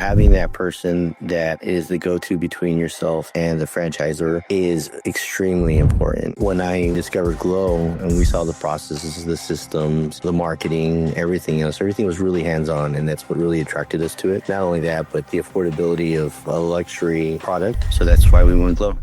Having that person that is the go-to between yourself and the franchisor is extremely important. When I discovered Glow and we saw the processes, the systems, the marketing, everything else, everything was really hands-on, and that's what really attracted us to it. Not only that, but the affordability of a luxury product. So that's why we went Glow.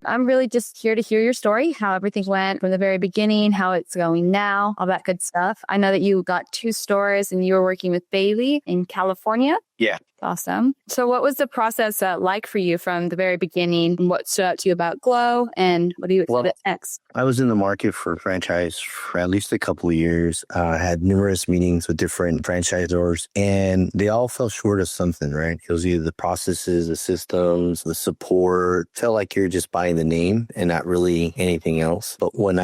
I'm really just here to hear your story, how everything went from the very beginning, how it's going now, all that good stuff. I know that you got 2 stores and you were working with Bailey in California. Yeah. Awesome. So what was the process like for you from the very beginning? What stood out to you about Glow and what do you expect next? I was in the market for franchise for at least a couple of years. Had numerous meetings with different franchisors, and they all fell short of something, right? It was either the processes, the systems, the support. Felt like you're just buying the name and not really anything else. But when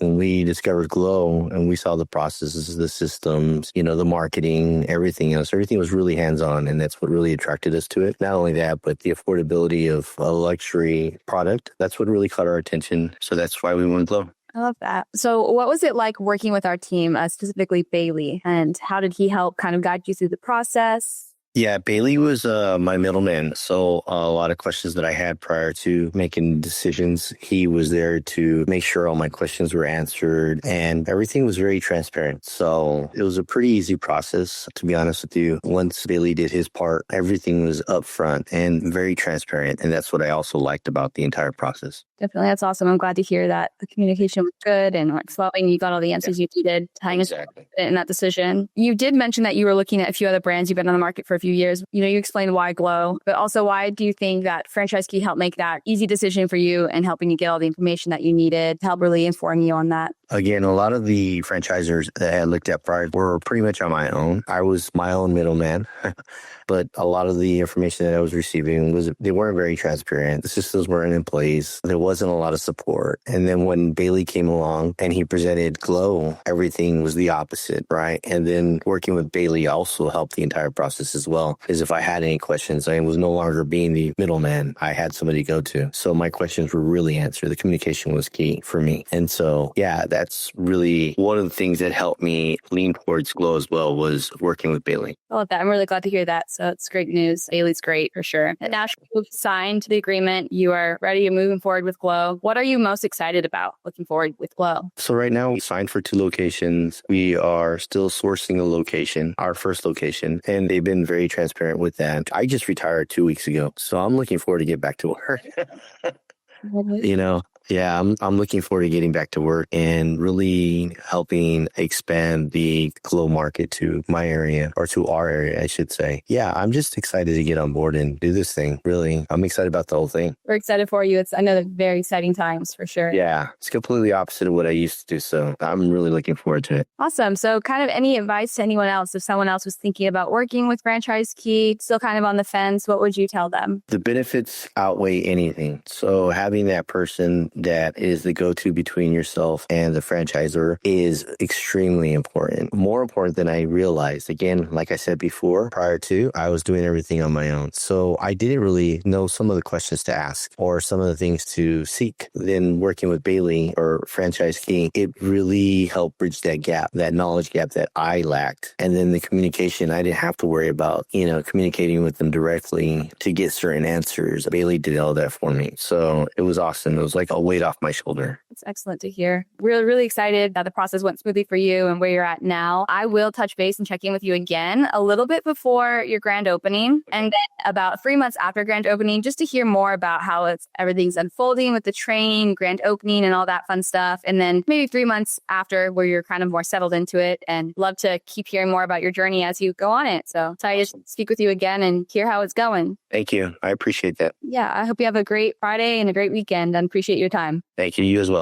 we discovered Glow and we saw the processes, the systems, the marketing, everything else, everything was really hands-on, and that's what really attracted us to it. Not only that, but the affordability of a luxury product. That's what really caught our attention. So that's why we went Glow. I love that. So what was it like working with our team, specifically Bailey, and how did he help kind of guide you through the process? Yeah, Bailey was my middleman. So a lot of questions that I had prior to making decisions, he was there to make sure all my questions were answered, and everything was very transparent. So it was a pretty easy process, to be honest with you. Once Bailey did his part, everything was upfront and very transparent. And that's what I also liked about the entire process. Definitely. That's awesome. I'm glad to hear that the communication was good and flowing. You got all the answers you needed tying us in that decision. You did mention that you were looking at a few other brands. You've been on the market for a few years. You explained why Glow, but also why do you think that Franchisee helped make that easy decision for you and helping you get all the information that you needed to help really inform you on that? Again, a lot of the franchisors that I had looked at prior were pretty much on my own. I was my own middleman, but a lot of the information that I was receiving they weren't very transparent. The systems weren't in place. There wasn't a lot of support. And then when Bailey came along and he presented Glow, everything was the opposite, right? And then working with Bailey also helped the entire process as well. Because if I had any questions, I was no longer being the middleman. I had somebody to go to. So my questions were really answered. The communication was key for me. And so, yeah, that's really one of the things that helped me lean towards Glow as well, was working with Bailey. I love that. I'm really glad to hear that. So it's great news. Bailey's great for sure. And now you've signed the agreement. You are ready and moving forward with Glow. What are you most excited about looking forward with Glow? So right now we signed for 2 locations. We are still sourcing a location, our first location, and they've been very transparent with that. I just retired 2 weeks ago, so I'm looking forward to get back to work. Yeah, I'm looking forward to getting back to work and really helping expand the Glow market to my area, or to our area, I should say. Yeah, I'm just excited to get on board and do this thing. Really, I'm excited about the whole thing. We're excited for you. It's another very exciting times for sure. Yeah, it's completely opposite of what I used to do. So I'm really looking forward to it. Awesome. So kind of any advice to anyone else, if someone else was thinking about working with Franchisee, still kind of on the fence, what would you tell them? The benefits outweigh anything. So having that person that is the go-to between yourself and the franchisor is extremely important. More important than I realized. Again, like I said before, prior to, I was doing everything on my own. So I didn't really know some of the questions to ask or some of the things to seek. Then working with Bailey or Franchisee, it really helped bridge that gap, that knowledge gap that I lacked. And then the communication, I didn't have to worry about, communicating with them directly to get certain answers. Bailey did all that for me. So it was awesome. It was like a weight off my shoulder. It's excellent to hear. Really, really excited that the process went smoothly for you and where you're at now. I will touch base and check in with you again a little bit before your grand opening, and then about 3 months after grand opening, just to hear more about how everything's unfolding with the training, grand opening, and all that fun stuff. And then maybe 3 months after, where you're kind of more settled into it, and love to keep hearing more about your journey as you go on it. So excited to speak with you again and hear how it's going. Thank you. I appreciate that. Yeah, I hope you have a great Friday and a great weekend, and appreciate your time. Thank you. You as well.